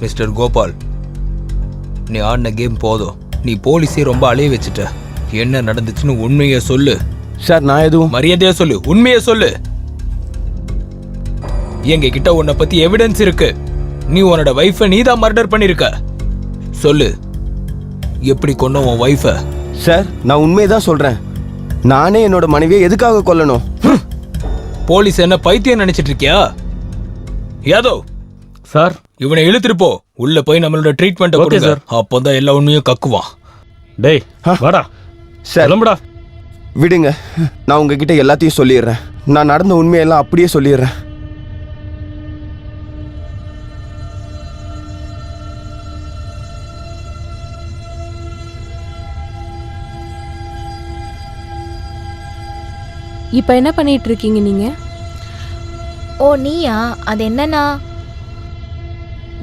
Mister Gopal, நீ ஆடின game போதும். நீ போலீஸே ரொம்ப அலைய வச்சுட்ட. என்ன நடந்துச்சுன்னு உண்மையை சொல்லு. சார் நான் எதுவும் மரியாதையா சொல்லு, உண்மையை சொல்லு. எங்க கிட்ட உன்னை பத்தி எவிடன்ஸ் இருக்கு. நீ உன்னோட வைஃபை நீ தான் மர்டர் பண்ணிருக்க. சொல்லு, எப்படி கொன்ன உன் வைஃபை? சார் நான் உண்மையதான் சொல்றேன். நானே என்னோட மனைவியை எதுக்காக கொல்லணும்? போலீஸ் என்ன பைத்தியம் நினைச்சிட்டு இருக்கியா? யாதவ் சார், இவனை இழுத்துட்டு போ. உள்ள போய் நம்மளோட ட்ரீட்மெண்ட் ஓகே சார். அப்போதான் எல்லா உண்மையும் கக்குவான். டேய் வாடா சார் கிளம்புடா. விடுங்க, நான் உங்ககிட்ட எல்லாத்தையும் சொல்லிடுறேன். நான் நடந்த உண்மையெல்லாம் அப்படியே சொல்லிடுறேன். இப்போ என்ன பண்ணிட்டு இருக்கீங்க நீங்க? ஓ நீயா? அது என்னன்னா,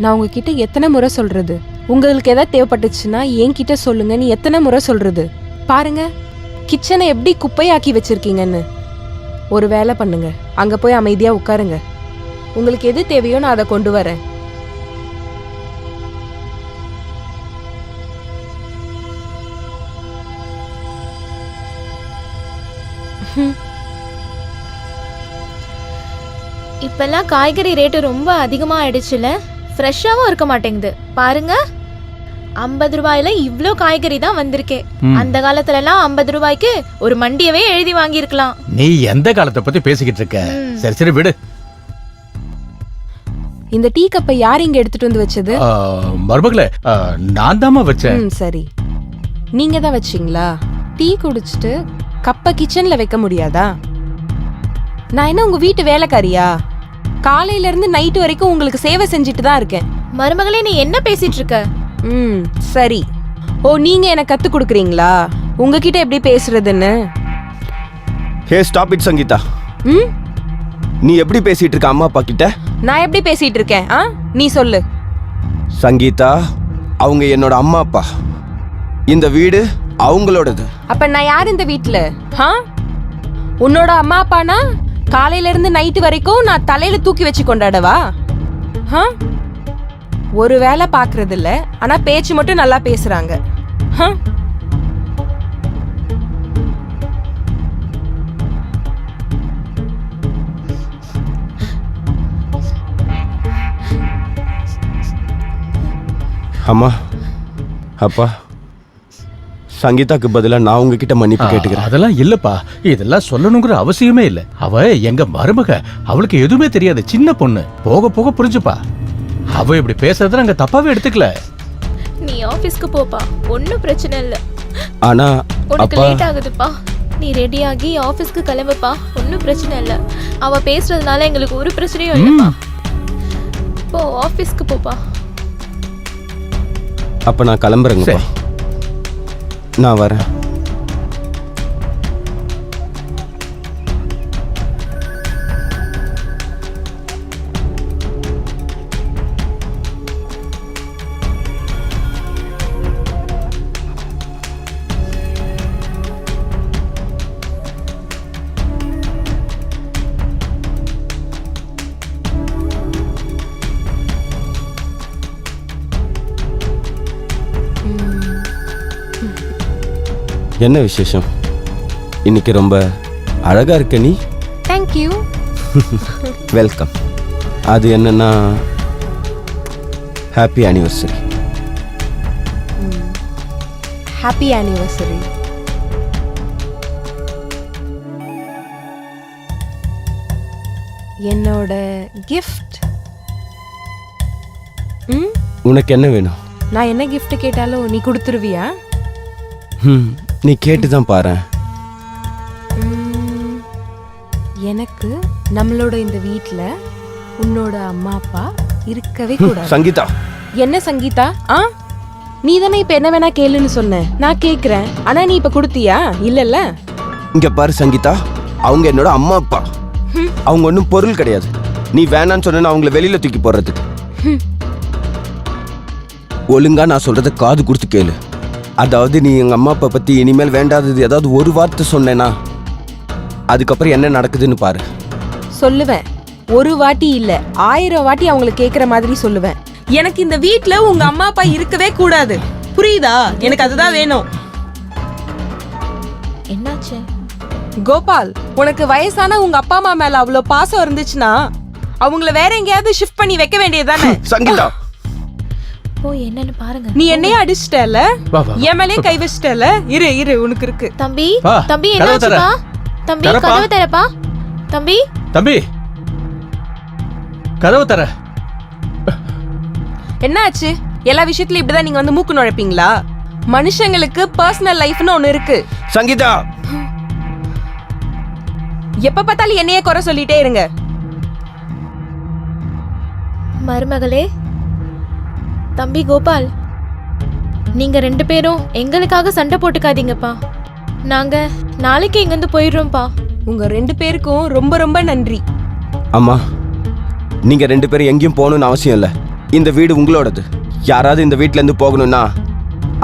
நான் உங்ககிட்ட எத்தனை முறை சொல்றது? உங்களுக்கு ஏதாவது தேவைப்பட்டுச்சுன்னா என்கிட்ட சொல்லுங்க. நீ எத்தனை முறை சொல்றது? பாருங்க, கிச்சனை எப்படி குப்பையாக்கி வச்சிருக்கீங்கன்னு. ஒரு வேலை பண்ணுங்க, அங்க போய் அமைதியா உட்காருங்க. உங்களுக்கு எது தேவையோ நான் அதை கொண்டு வரேன். இப்பெல்லாம் காய்கறி ரேட்டு ரொம்ப அதிகமாக ஆயிடுச்சுல. ஃப்ரெஷ்ஷாகவும் இருக்க மாட்டேங்குது. பாருங்க, 50 ரூபாயில இவ்ளோ காய்கறி தான் வந்திருக்கே. அந்த காலத்துலலாம் 50 ரூபாய்க்கு ஒரு மண்டியவே எழுதி வாங்கியிருக்கலாம். நீ எந்த காலத்தை பத்தி பேசிக்கிட்டு இருக்க? சரி சரி விடு. இந்த டீ கப்பை யார் இங்க எடுத்துட்டு வந்து வச்சது? மருமகளே, நான் தாமா வச்சேன். சரி, நீங்க தான் வச்சீங்களா? டீ குடிச்சிட்டு கப்பை கிச்சன்ல வைக்க முடியாதா? நான் என்ன உங்க வீட்டு வேலைக்காரியா? காலையில இருந்து நைட்டு வரைக்கும் உங்களுக்கு சேவை செஞ்சுட்டு தான் இருக்கேன். மருமகளே, நீ என்ன பேசிட்டு இருக்க? சரி. ஓ, நீங்க எனக்கு கத்து கொடுக்குறீங்களா உங்ககிட்ட எப்படி பேசுறதுன்னு? Hey stop it Sangeetha. நீ எப்படி பேசிட்டு இருக்க அம்மா அப்பா கிட்ட? நான் எப்படி பேசிட்டு இருக்கேன்? நீ சொல்லு. சங்கீதா, அவங்க என்னோட அம்மா அப்பா. இந்த வீடு அவங்களோடது. அப்ப நான் யார் இந்த வீட்டுல? உன்னோட அம்மா அப்பானா காலையில இருந்து நைட்டு வரைக்கும் நான் தலையில தூக்கி வச்சு கொண்டாடவா? ஒரு வேலை பாக்குறது இல்ல, ஆனா பேச்சு மட்டும் நல்லா பேசுறாங்க. அம்மா அப்பா, சங்கீதாக்கு பதிலா நான் உங்ககிட்ட மன்னிப்பு கேட்டுக்கிறேன். அதெல்லாம் இல்லப்பா, இதெல்லாம் சொல்லணுங்கிற அவசியமே இல்ல. அவ எங்க மருமக, அவளுக்கு எதுவுமே தெரியாது, சின்ன பொண்ணு. போக போக புரிஞ்சுப்பா. அவ இப்படி பேசுறத நாங்க தப்பாவே எடுத்துக்கல. நீ ஆபீஸ்க்கு போப்பா, ஒன்னும் பிரச்சனை இல்ல. ஆனா உனக்கு லேட் ஆகுதுப்பா. நீ ரெடி ஆகி ஆபீஸ்க்கு கிளம்புப்பா, ஒன்னும் பிரச்சனை இல்ல. அவ பேசுறதுனால எங்களுக்கு ஒரு பிரச்சனையும் இல்லப்பா. போ, ஆபீஸ்க்கு போப்பா. அப்ப நான் கிளம்புறேங்கப்பா. நான் வரேன். என்ன விசேஷம்? இன்னைக்கு ரொம்ப அழகா இருக்க நீ. தேங்க்யூ. வெல்கம். அது என்னன்னா, ஹாப்பி ஆனிவர்சரி. Happy anniversary. என்னோட கிஃப்ட். உனக்கு என்ன வேணும்? நான் என்ன கிஃப்ட் கேட்டாலும் நீ கொடுத்துருவியா? நீ கேட்டுதான் பாரு. எனக்கு நம்மளோட இந்த வீட்ல உன்னோட அம்மா அப்பா இருக்கவே கூடாது. சங்கீதா. என்ன சங்கீதா? நீ தானே இப்ப என்ன வேணா கேளுன்னு சொன்ன. நான் கேக்குறேன், ஆனா நீ இப்ப கொடுத்தியா? இல்லல்ல. இங்க பாரு சங்கீதா, அவங்க என்னோட அம்மா அப்பா. அவங்க ஒன்றும் பொருள் கிடையாது. நீ வேணான்னு சொன்ன அவங்கள வெளியில தூக்கி போடுறதுக்கு. ஒழுங்கா நான் சொல்றத காது கொடுத்து கேளு. அதாவது நீ எங்க அம்மா அப்பா பத்தி இனிமேல் வேண்டாதது ஏதாவது ஒரு வார்த்தை சொன்னேனா அதுக்கப்புறம் என்ன நடக்குதுன்னு பாரு. சொல்லுவேன். ஒரு வாட்டி இல்ல, 1000 வாட்டி அவங்களை கேக்குற மாதிரி சொல்லுவேன். எனக்கு இந்த வீட்ல உங்க அம்மா அப்பா இருக்கவே கூடாது, புரியுதா? எனக்கு அதுதான் வேணும். என்னாச்சு? கோபால், உனக்கு வயசான உங்க அப்பா அம்மா மேல அவ்வளவு பாசம் இருந்துச்சுன்னா அவங்கள வேற எங்கேயாவது ஷிஃப்ட் பண்ணி வைக்க வேண்டியதுதானே? சங்கீதா, போய் என்னன்னு பாருங்க. நீ என்னையே அடிச்சிட்டல, வா, வா, வா. என் மேலே கை வச்சிட்டல. இரு இரு, உனக்கு இருக்கு. தம்பி, வா, தம்பி கதவை என்னாச்சுப்பா? தம்பி திறப்பா. கதவை திறப்பா. தம்பி, தம்பி கதவு தர. என்னாச்சு? எல்லா விஷயத்துலயும் இப்படிதான் நீங்க வந்து மூக்கு நுழைப்பீங்களா? மனுஷங்களுக்கு பர்சனல் லைஃப்னு ஒண்ணு இருக்கு. சங்கீதா, எப்ப பார்த்தாலும் என்னையே குறை சொல்லிட்டே இருங்க. மருமகளே, தம்பி கோபால், நீங்க 2 பேரும் எங்களுக்காக சண்டை போட்டுக்காதீங்கப்பா. நாங்க நாளைக்கு இங்கிருந்து போயிடுறோம்ப்பா. உங்க 2 பேருக்கும் ரொம்ப ரொம்ப நன்றி. அம்மா, நீங்க 2 பேரும் எங்கேயும் போகணும்னு அவசியம் இல்லை. இந்த வீடு உங்களோடது. யாராவது இந்த வீட்ல இருந்து போகணும்னா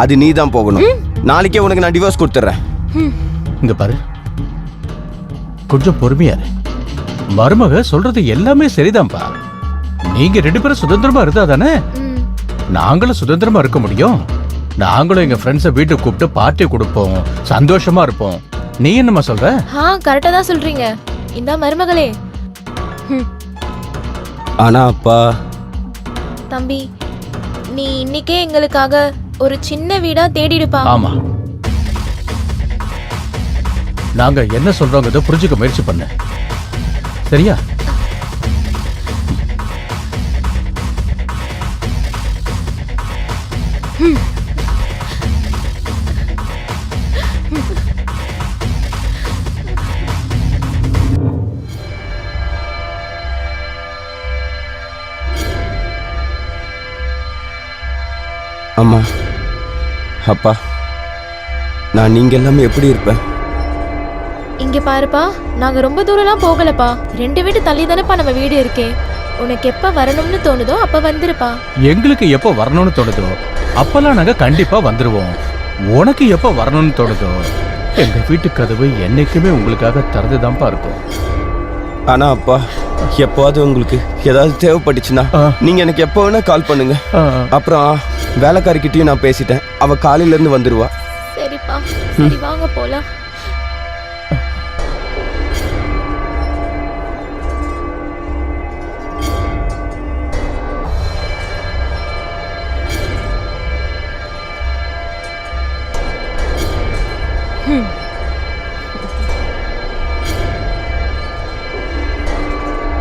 அது நீ தான் போகணும். நாளைக்கே உனக்கு நான் டிவோர்ஸ் கொடுத்துட்றேன். இங்க பாரு, கொஞ்சம் பொறுமையா இரு. மருமக சொல்றது எல்லாமே சரிதான்ப்பா. நீங்க 2 பேரும் சுதந்திரமா இருந்தா தானே நாங்களும் சுதந்திரமா இருக்க முடியும். நாங்களும் எங்க ஃப்ரெண்ட்ஸை வீட்டுக்கு கூப்பிட்டு பார்ட்டி கொடுப்போம், சந்தோஷமா இருப்போம். நீ என்னம்மா சொல்ற? கரெக்டா தான் சொல்றீங்க. இந்த மருமகளே. ஆனா அப்பா, தம்பி, நீ இன்னைக்கே எங்களுக்காக ஒரு சின்ன வீடா தேடிடுப்பா. ஆமா, நாங்க என்ன சொல்றோங்கிறத புரிஞ்சுக்க முயற்சி பண்ண, சரியா? அம்மா, அப்பா, நான் நீங்க எல்லாமே எப்படி இருப்பேன்? இங்க பாருப்பா, நாங்க ரொம்ப தூரம்லாம் போகலப்பா. 2 வீடு தள்ளி தானேப்பா நம்ம வீடு இருக்கே. உனக்கு எப்ப வரணும்னு தோணுதோ அப்ப வந்துருப்பா. எங்களுக்கு எப்போ வரணும்னு தோணுதோ அப்பெல்லாம் நாங்க கண்டிப்பா வந்துருவோம். உனக்கு எப்போ வரணும்னு தோணுதோ எங்க வீட்டு கதவு என்னைக்குமே உங்களுக்காக திறந்துதான்ப்பா இருக்கும். ஆனா அப்பா, எப்போது உங்களுக்கு ஏதாவது தேவைப்பட்டுச்சுன்னா நீங்க எனக்கு எப்போ வேணா கால் பண்ணுங்க. அப்புறம் வேலைக்காரிக்கிட்டையும் நான் பேசிட்டேன், அவ காலையில இருந்து வந்துருவா. சரிப்பா, சரி வாங்க போலாம்.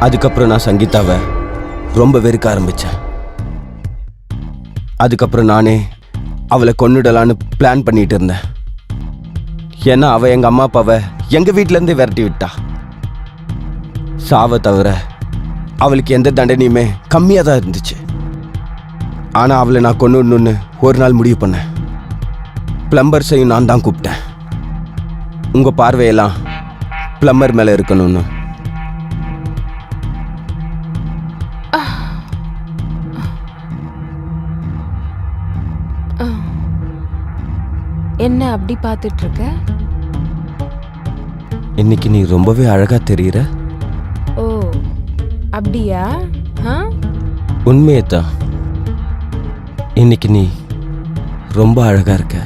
அதுக்கப்புறம் நான் சங்கீதாவை ரொம்ப வெறுக்க ஆரம்பிச்சேன். அதுக்கப்புறம் நானே அவளை கொன்னுடலான்னு பிளான் பண்ணிட்டு இருந்தேன். ஏன்னா அவ எங்க அம்மா அப்பாவை எங்க வீட்ல இருந்து விரட்டி விட்டா. சாவை தவிர அவளுக்கு எந்த தண்டனையுமே கம்மியாக தான் இருந்துச்சு. ஆனா அவளை நான் கொன்னுடணும்னு ஒரு நாள் முடிவு பண்ணேன். பிளம்பர்ஸையும் நான் தான் கூப்பிட்டேன். உங்க பார்வையெல்லாம் பிளம்பர் மேல இருக்கணும்னு. என்ன அப்படி பார்த்துட்டு இருக்க? இன்னைக்கு நீ ரொம்பவே அழகா தெரியுற. ஓ, அப்படியா? உண்மையே தான், இன்னைக்கு நீ ரொம்ப அழகா இருக்க.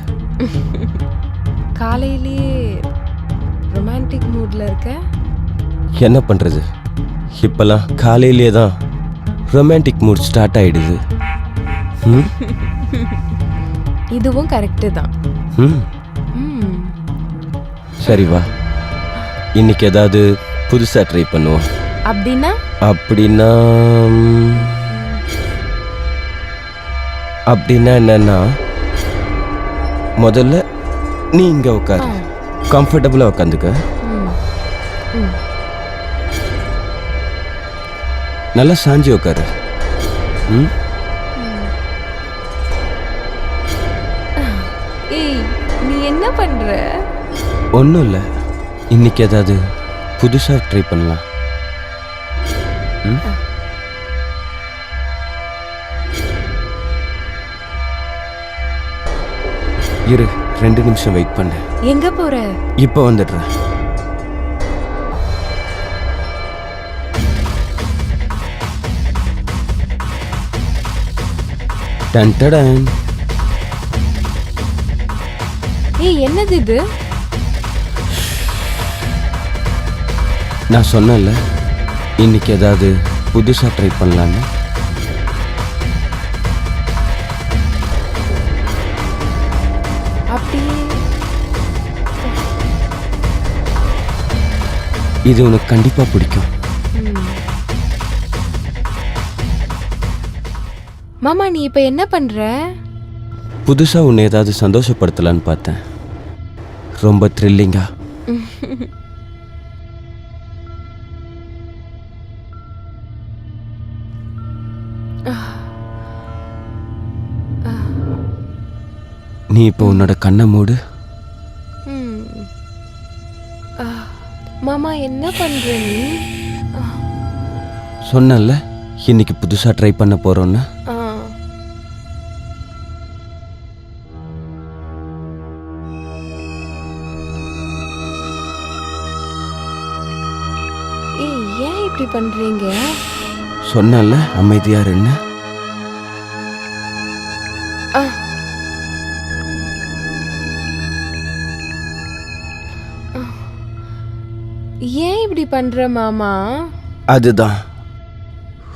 காலையிலேயே ரொமான்டிக் மூட்ல இருக்க. என்ன பண்றது, இப்பெல்லாம் காலையிலே தான் ரொமான்டிக் மூட் ஸ்டார்ட் ஆயிடுது. இதுவும் கரெக்டு தான். சரி வா, இன்னைக்கு ஏதாவது புதுசா ட்ரை பண்ணுவோம். அப்படின்னா? அப்படின்னா அப்படின்னா என்னன்னா, முதல்ல நீ இங்க உட்காரு, கம்ஃபர்டபுளா உட்காந்துக்க. நல்லா சாஞ்சி உட்காரு. ஏய், நீ என்ன பண்ற? ஒன்றும் இல்லை, இன்னைக்கு ஏதாவது புதுசா ட்ரை பண்ணலாம். இரு, 2 நிமிஷம் வெயிட் பண்ணு. எங்க போற? இப்போ வந்துடுறேன். டன்டடன். ஏய் என்னது இது? நான் சொன்னேன்ல இன்னைக்கு ஏதாவது புதுசாக ட்ரை பண்ணலான்னு. அப்படி இது உனக்கு கண்டிப்பாக பிடிக்கும். மாமா நீ இப்ப என்ன பண்ற? புதுசாக உன்னை ஏதாவது சந்தோஷப்படுத்தலான்னு பார்த்தேன். ரொம்ப த்ரில்லிங்கா. நீ இப்போ உன்னோட கண்ணை மூடு. மாமா என்ன பண்ற நீ? சொன்னல இன்னைக்கு புதுசாக ட்ரை பண்ண போகிறோன்னு. ஏய் ஏன் இப்படி பண்றீங்க? சொன்னல அமைதியா இருன்னு. ஏன் இப்படி பண்ற மாமா? அதுதான்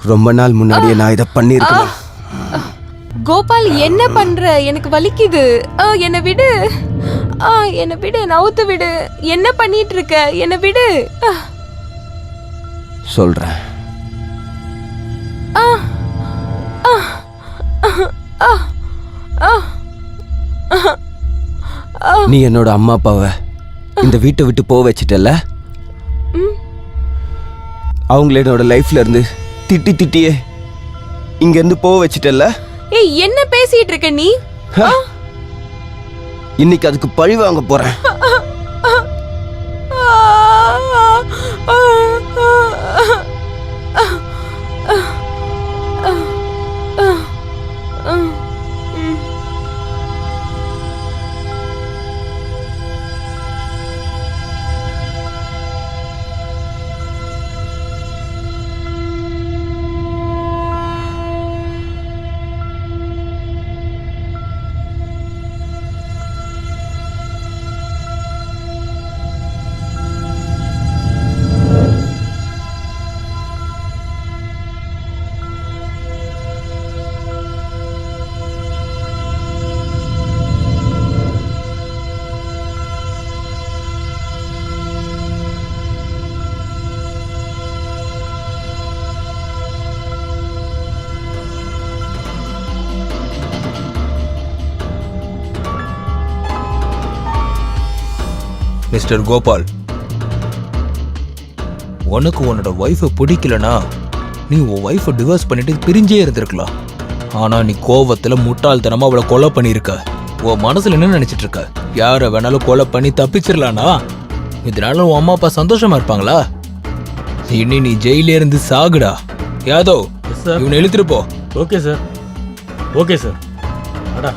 ரொம்ப நாள் முன்னாடியே நான் இதை பண்ணியிருக்கேன். கோபால் என்ன பண்ற? எனக்கு வலிக்குது. என்னை விடு. என்னை விடு, நவுத்து விடு. என்ன பண்ணிட்டு இருக்க? என்னை விடு. சொல்றேன். நீ என்னோட அம்மா அப்பாவை இந்த வீட்டை விட்டு போக வச்சிட்டல. அவங்கள என்னோட லைஃப்ல இருந்து திட்டியே இங்க இருந்து போக வச்சிட்டல. ஏய் என்ன பேசிட்டு இருக்க நீ? இன்னைக்கு அதுக்கு பழி வாங்க போறேன். மிஸ்டர் கோபால், உனக்கு உன்னோட ஒய்ஃபை பிடிக்கலனா நீ உன் ஒய்ஃபை டிவோர்ஸ் பண்ணிட்டு பிரிஞ்சே இருந்திருக்கலாம். ஆனா நீ கோவத்துல முட்டாள்தனமா அவளை கொலை பண்ணியிருக்க. உன் மனசுல என்ன நினைச்சிட்டு இருக்க? யார வேணாலும் கொலை பண்ணி தப்பிச்சிடலானா? இதனால உன் அம்மா அப்பா சந்தோஷமா இருப்பாங்களா? இனி நீ ஜெயிலே இருந்து சாகுடா. யாதவ், இவனை இழுத்துட்டு போ. Okay sir. Okay sir. அடா